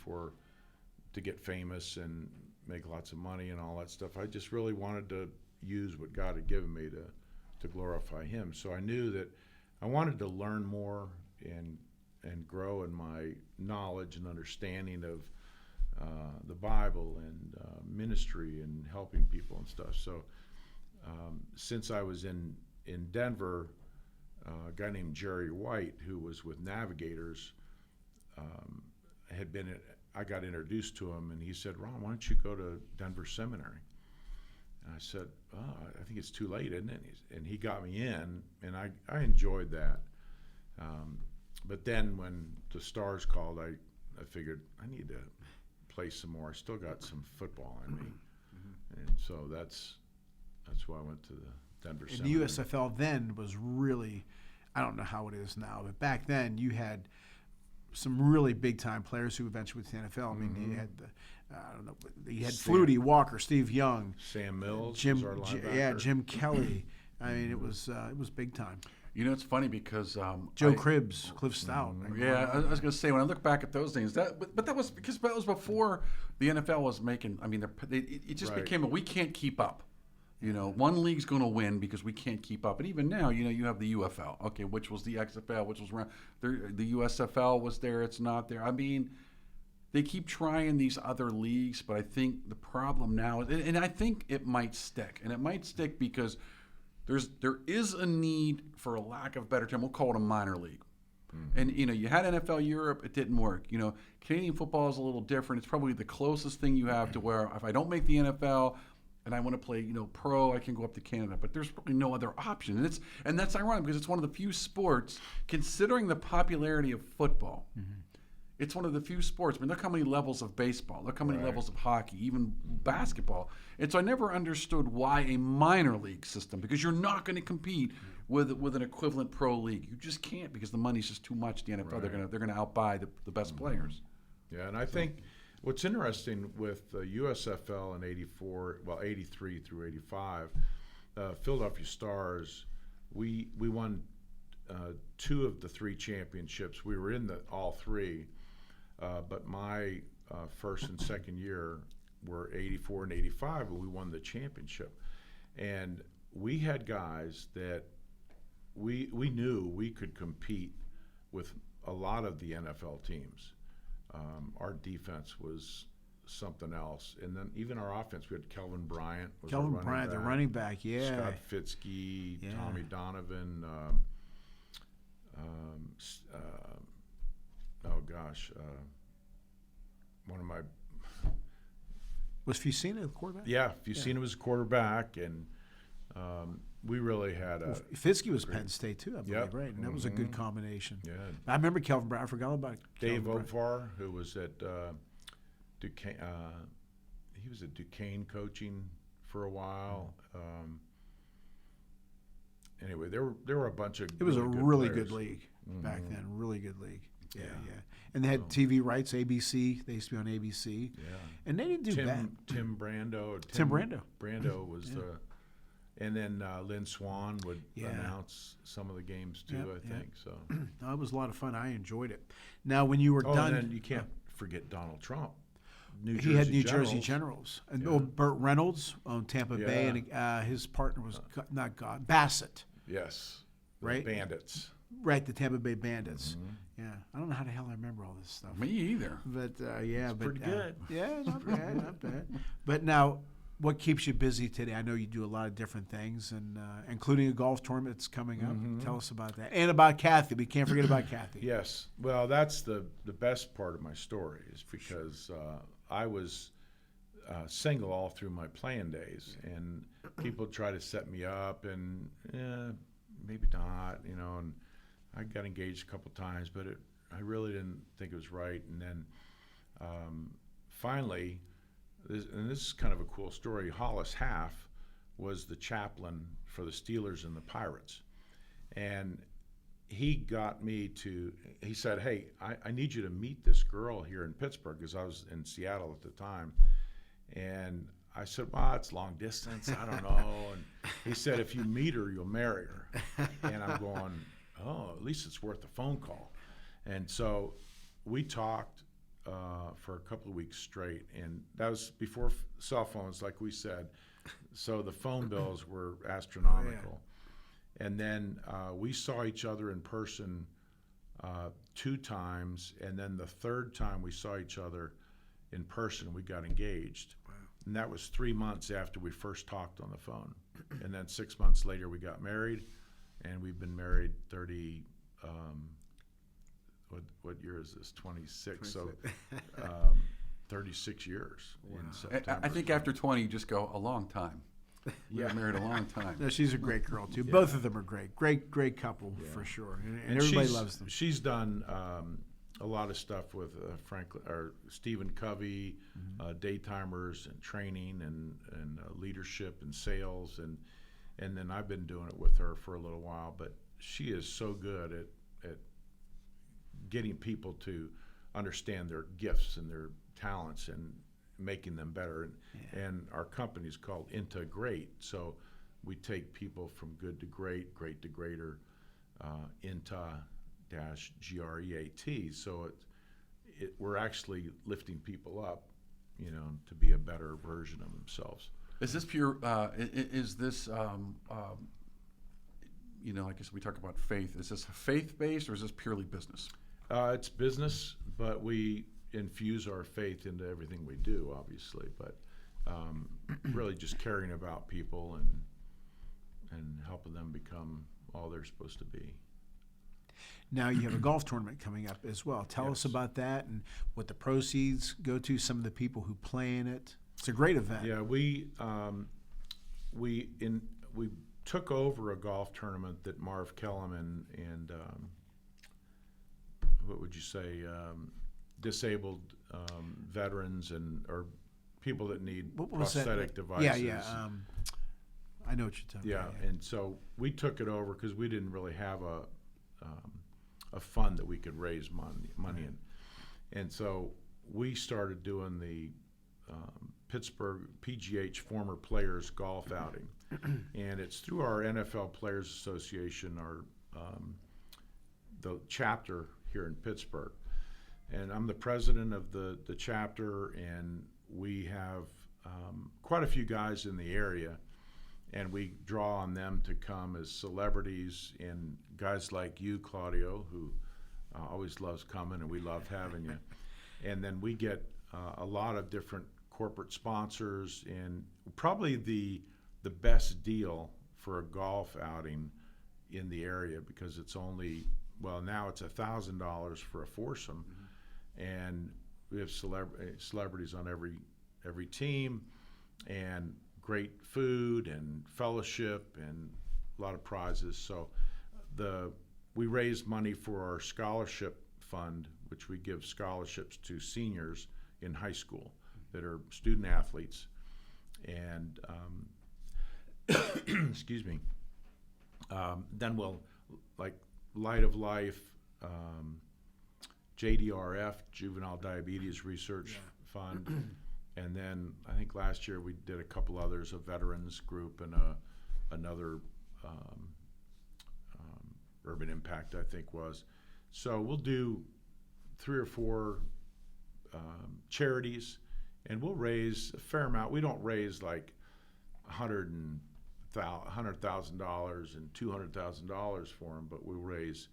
to get famous and make lots of money and all that stuff. I just really wanted to use what God had given me to glorify Him. So I knew that I wanted to learn more and grow in my knowledge and understanding of the Bible and ministry and helping people and stuff. So since I was in Denver, a guy named Jerry White, who was with Navigators, I got introduced to him, and he said, "Ron, why don't you go to Denver Seminary?" And I said, "Oh, I think it's too late, isn't it?" And he got me in, and I enjoyed that. But then when the Stars called, I figured I need to play some more. I still got some football in me. And so that's why I went to the Denver And Seminary. the USFL then was really, I don't know how it is now, but back then you had some really big time players who eventually went to the NFL. I mean, you had I don't know, you had Flutie, Walker, Steve Young, Sam Mills, Jim, was our linebacker. Jim Kelly. I mean, it was big time. You know, it's funny because Joe Cribbs, Cliff Stout. Yeah, I was going to say, when I look back at those names, but that was because that was before the NFL was making. I mean, it just Right. became we can't keep up. You know, one league's going to win because we can't keep up. And even now, you know, you have the UFL, okay, which was the XFL, which was around. The USFL was there. It's not there. I mean, they keep trying these other leagues, but I think the problem now is, and I think it might stick, and it might stick because there is a need, for a lack of a better term, we'll call it a minor league. And, you know, you had NFL Europe, it didn't work. You know, Canadian football is a little different. It's probably the closest thing you have to where if I don't make the NFL and I want to play, you know, pro, I can go up to Canada. But there's probably no other option. And that's ironic because it's one of the few sports, considering the popularity of football, it's one of the few sports. I mean, look how many levels of baseball. Look how many levels of hockey, even basketball. And so I never understood why a minor league system, because you're not going to compete with an equivalent pro league. You just can't because the money's just too much. The NFL, they're gonna outbuy the best players. Yeah, and I think what's interesting with the USFL in '83 through '85, Philadelphia Stars, we won 2 of the 3 championships. We were in all 3, but my first and second year were '84 and '85, and we won the championship. And we had guys that we knew we could compete with a lot of the NFL teams. Our defense was something else, and then even our offense. We had Kelvin Bryant. The running back, yeah. Scott Fitzke, Yeah. Tommy Donovan. One of my Was Fusina the quarterback? Fusina was a quarterback, and we really had a. Fitzke was Penn State too, I believe, Yep. right? And that was a good combination. Yeah. I remember Kelvin Brown. I forgot about Dave Kelvin Brown. Ovar, who was at Duquesne. He was at Duquesne coaching for a while. Anyway, there were a bunch of. It was a really good players. league back then. Really good league. Yeah. And they had TV rights, ABC. They used to be on ABC. Yeah. And they didn't do bad. Tim Brando. Tim Brando. Brando was the. And then Lynn Swan would announce some of the games too, I think. So No, it was a lot of fun. I enjoyed it. Now, when you were done, and then you can't forget Donald Trump. he had New Jersey Generals. And Burt Reynolds owned Tampa Bay, and his partner was Bassett. Yes. Right? Bandits. Right, the Tampa Bay Bandits. Yeah, I don't know how the hell I remember all this stuff. Me either. But Pretty good. Yeah, not bad, not bad. But now, what keeps you busy today? I know you do a lot of different things, and including a golf tournament that's coming up. Tell us about that, and about Kathy. We can't forget about Kathy. Yes. Well, that's the best part of my story is because I was single all through my playing days, and people try to set me up, and maybe not, you know. And I got engaged a couple times, but I really didn't think it was right. And then finally, and this is kind of a cool story, Hollis Half was the chaplain for the Steelers and the Pirates. And he got me to, he said, hey, I need you to meet this girl here in Pittsburgh, because I was in Seattle at the time. And I said, well, it's long distance, I don't know. And he said, if you meet her, you'll marry her. And I'm going, oh, at least it's worth a phone call. And so we talked for a couple of weeks straight, and that was before cell phones, like we said. So the phone bills were astronomical. And then we saw each other in person 2 times, and then the third time we saw each other in person, we got engaged. Wow. And that was 3 months after we first talked on the phone. And then 6 months later, we got married, and we've been married 30, what year is this, 26? So 36 years in September. I think after 20, you just go a long time. We were married a long time. No, she's a great girl too. Both of them are great. Great couple for sure. And everybody loves them. She's done a lot of stuff with Franklin or Stephen Covey, daytimers and training and leadership and sales, and then I've been doing it with her for a little while. But she is so good at getting people to understand their gifts and their talents and making them better. And our company is called Integrate, so we take people from good to great, great to greater, INTA-GREAT. So we're actually lifting people up, to be a better version of themselves. Is this pure? Is this? I guess we talk about faith. Is this faith-based or is this purely business? It's business, but we infuse our faith into everything we do, obviously. But really, just caring about people and helping them become all they're supposed to be. Now you have a golf tournament coming up as well. Tell us about that and what the proceeds go to, some of the people who play in it. It's a great event. Yeah, we took over a golf tournament that Marv Kellum and what would you say, disabled veterans or people that need prosthetic devices. Yeah. I know what you're talking about. Yeah, and so we took it over because we didn't really have a fund that we could raise money in, and so we started doing the Pittsburgh PGH Former Players Golf Outing, and it's through our NFL Players Association, the chapter here in Pittsburgh, and I'm the president of the chapter, and we have quite a few guys in the area, and we draw on them to come as celebrities, and guys like you, Claudio, who always loves coming, and we love having you, and then we get a lot of different corporate sponsors, and probably the best deal for a golf outing in the area, because it's only, now it's $1,000 for a foursome, and we have celebrities on every team, and great food and fellowship and a lot of prizes. So we raise money for our scholarship fund, which we give scholarships to seniors in high school that are student athletes, and excuse me. Then we'll, like, Light of Life, JDRF, Juvenile Diabetes Research Fund, and then I think last year we did a couple others, a veterans group and another Urban Impact, I think was. So we'll do 3 or 4 charities, and we'll raise a fair amount. We don't raise like $100,000 and $200,000 for them, but we'll raise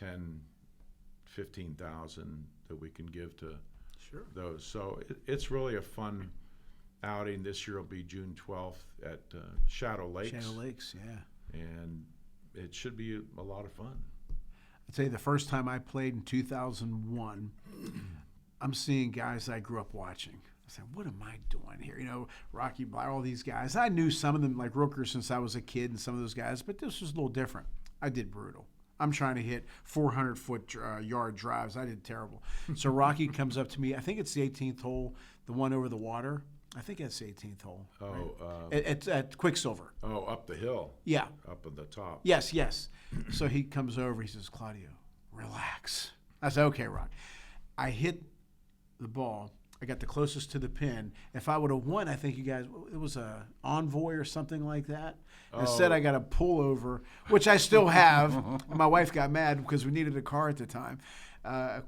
$10,000-15,000 that we can give to those. So it's really a fun outing. This year will be June 12th at Shadow Lakes. Shadow Lakes, yeah. And it should be a lot of fun. I'll tell you, the first time I played in 2001, I'm seeing guys I grew up watching. I said, what am I doing here? Rocky Bleier, all these guys. I knew some of them, like Rooker, since I was a kid, and some of those guys, but this was a little different. I did brutal. I'm trying to hit 400-foot yard drives. I did terrible. So Rocky comes up to me. I think it's the 18th hole, the one over the water. I think that's the 18th hole. Oh, right? At Quicksilver. Oh, up the hill. Yeah. Up at the top. Yes. So he comes over. He says, Claudio, relax. I said, okay, Rock. I hit the ball. I got the closest to the pin. If I would have won, I think you guys, it was a Envoy or something like that. Instead, I got a pullover, which I still have. My wife got mad because we needed a car at the time, a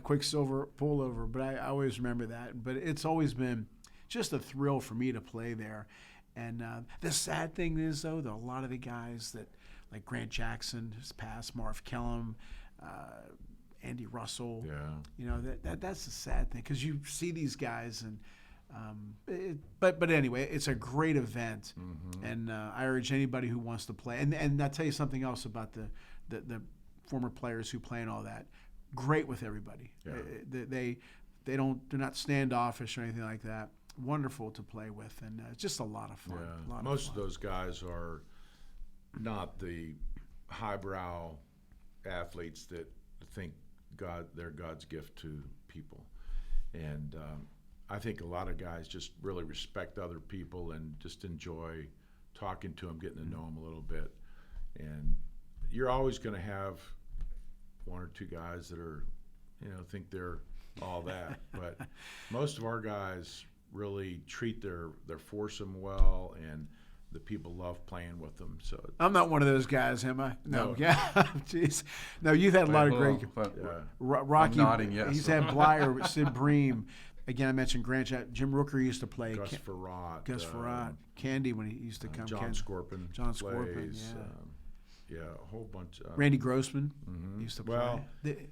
Quicksilver pullover. But I always remember that. But it's always been just a thrill for me to play there. And the sad thing is, though, that a lot of the guys that, like Grant Jackson has passed, Marv Kellum, Andy Russell. Yeah. That's the sad thing, because you see these guys, and but anyway, it's a great event, and I urge anybody who wants to play. And I'll tell you something else about the former players who play and all that. Great with everybody. Yeah. They're not standoffish or anything like that. Wonderful to play with, and it's just a lot of fun. Yeah. Most of those guys are not the highbrow athletes that think they're God's gift to people. And I think a lot of guys just really respect other people and just enjoy talking to them, getting to know them a little bit. And you're always going to have one or two guys that are, think they're all that. But most of our guys really treat their foursome well, and the people love playing with them. So I'm not one of those guys, am I? No. Yeah. Jeez. No, you've had a lot of great. Rocky. I'm nodding, yes. He's had Blyer, Sid Bream. Again, I mentioned Grant. Jim Rooker used to play. Gus Farrat. Candy when he used to come. John Scorpion. John Scorpion. Yeah. A whole bunch. Randy Grossman used to play. Well,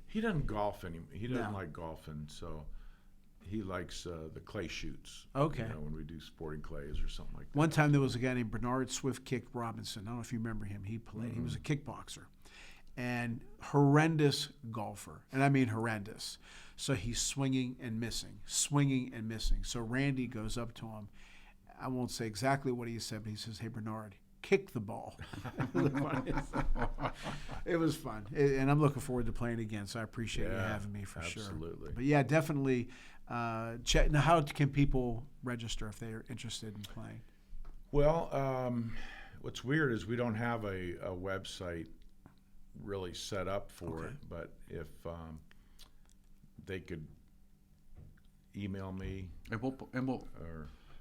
he doesn't golf anymore. He doesn't like golfing, so he likes the clay shoots. Okay. When we do sporting clays or something like that. One time there was a guy named Bernard Swift Kick Robinson. I don't know if you remember him. He played. He was a kickboxer, and horrendous golfer, and I mean horrendous. So he's swinging and missing. So Randy goes up to him. I won't say exactly what he said, but he says, "Hey, Bernard, kick the ball." It was fun. And I'm looking forward to playing again, so I appreciate you having me for sure. Absolutely. But yeah, definitely check. Now, how can people register if they're interested in playing? Well, what's weird is we don't have a website really set up for it, but if they could email me, and we'll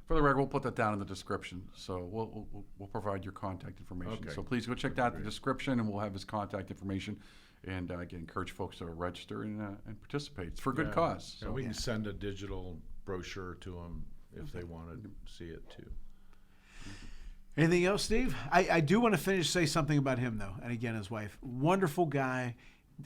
for the record, we'll put that down in the description. So we'll provide your contact information. Okay. So please go check out the description, and we'll have his contact information. And again, encourage folks to register and participate. It's for a good cause. So we can send a digital brochure to them if they want to see it too. Anything else, Steve? I do want to say something about him, though. And again, his wife, wonderful guy,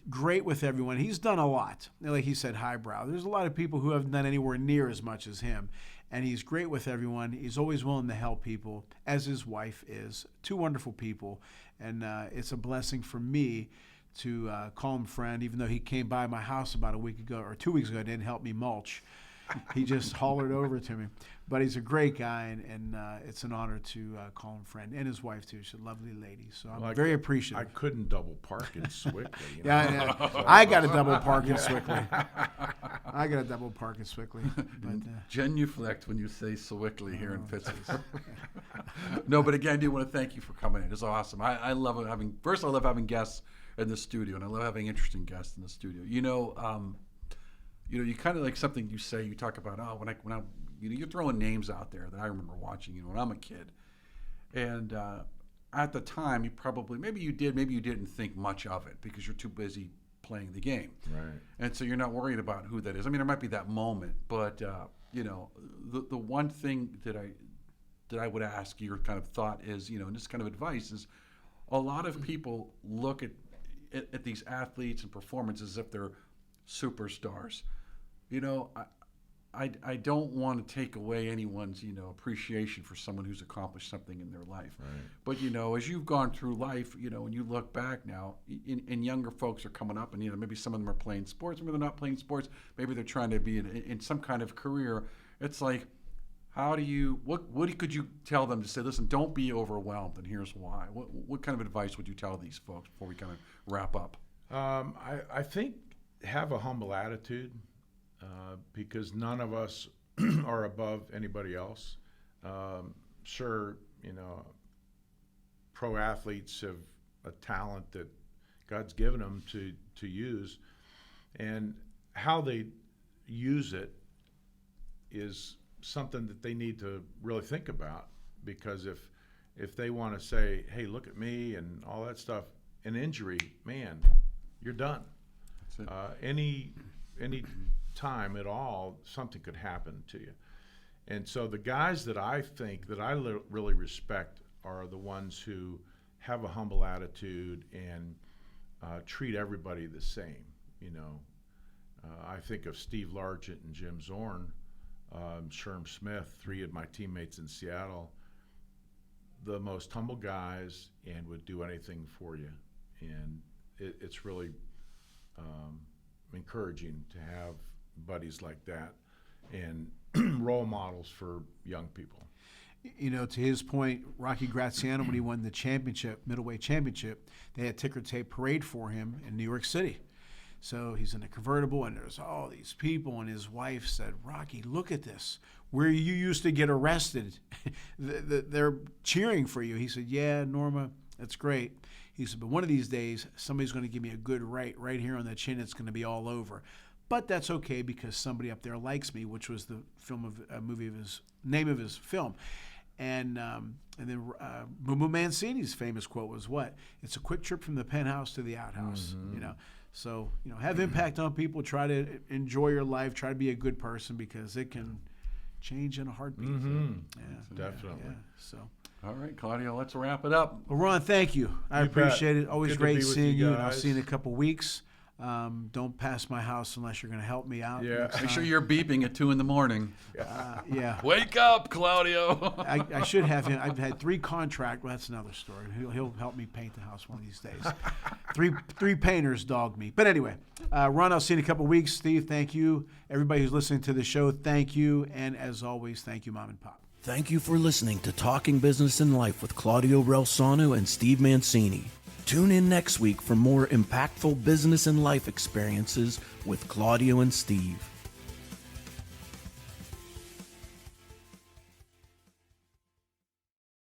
great with everyone. He's done a lot. Like he said, highbrow. There's a lot of people who haven't done anywhere near as much as him. And he's great with everyone. He's always willing to help people, as his wife is. Two wonderful people. And it's a blessing for me to call him friend, even though he came by my house about a week ago or 2 weeks ago and didn't help me mulch. He just hollered over to me. But he's a great guy, and it's an honor to call him friend. And his wife, too. She's a lovely lady. So I'm very appreciative. I couldn't double park in Swickley. I got a double park in Swickley. But, genuflect when you say Swickley here in Pittsburgh. No, but again, I do want to thank you for coming in. It's awesome. I love having guests in the studio, and I love having interesting guests in the studio. You kind of like something you say. You talk about when I you're throwing names out there that I remember watching. When I'm a kid, and at the time, maybe you did, maybe you didn't think much of it because you're too busy playing the game. Right. And so you're not worried about who that is. I mean, there might be that moment, but the one thing that I would ask your kind of thought is, and this kind of advice is, a lot of people look at these athletes and performances as if they're superstars. I don't want to take away anyone's appreciation for someone who's accomplished something in their life. Right. But as you've gone through life, when you look back now, and younger folks are coming up, and maybe some of them are playing sports, maybe they're not playing sports, maybe they're trying to be in some kind of career. It's like, how do you? What could you tell them to say? Listen, don't be overwhelmed, and here's why. What kind of advice would you tell these folks before we kind of wrap up? I think have a humble attitude. Because none of us are above anybody else. Sure, pro athletes have a talent that God's given them to use, and how they use it is something that they need to really think about. Because if they want to say, "Hey, look at me," and all that stuff, an injury, man, you're done. That's it. Any time at all, something could happen to you. And so the guys that I think that I really respect are the ones who have a humble attitude and treat everybody the same. I think of Steve Largent and Jim Zorn, Sherm Smith, three of my teammates in Seattle, the most humble guys and would do anything for you. And it's really encouraging to have buddies like that and role models for young people. To his point, Rocky Graziano, when he won the middleweight championship, they had ticker tape parade for him in New York City. So he's in a convertible, and there's all these people, and his wife said, Rocky, look at this. Where you used to get arrested, they're cheering for you. He said, yeah, Norma, that's great. He said, but one of these days, somebody's going to give me a good right here on the chin. It's going to be all over. But that's okay because somebody up there likes me, which was the name of his film. And then Mancini's famous quote was what? It's a quick trip from the penthouse to the outhouse. So have impact on people. Try to enjoy your life. Try to be a good person because it can change in a heartbeat. Definitely. Yeah. So. All right, Claudio, let's wrap it up. Well, Ron, thank you. I You appreciate bet. it. Always Good to great be with seeing you you, and I'll guys. see you in a couple weeks. Don't pass my house unless you're going to help me out. Yeah. next Make sure time. you're beeping at 2 a.m. Yeah. Wake up, Claudio. I should have him. I've had 3 contracts. Well, that's another story. He'll help me paint the house one of these days. Three painters dogged me. But anyway, Ron, I'll see you in a couple weeks. Steve, thank you. Everybody who's listening to the show, thank you. And as always, thank you, Mom and Pop. Thank you for listening to Talking Business and Life with Claudio Reilsono and Steve Mancini. Tune in next week for more impactful business and life experiences with Claudio and Steve.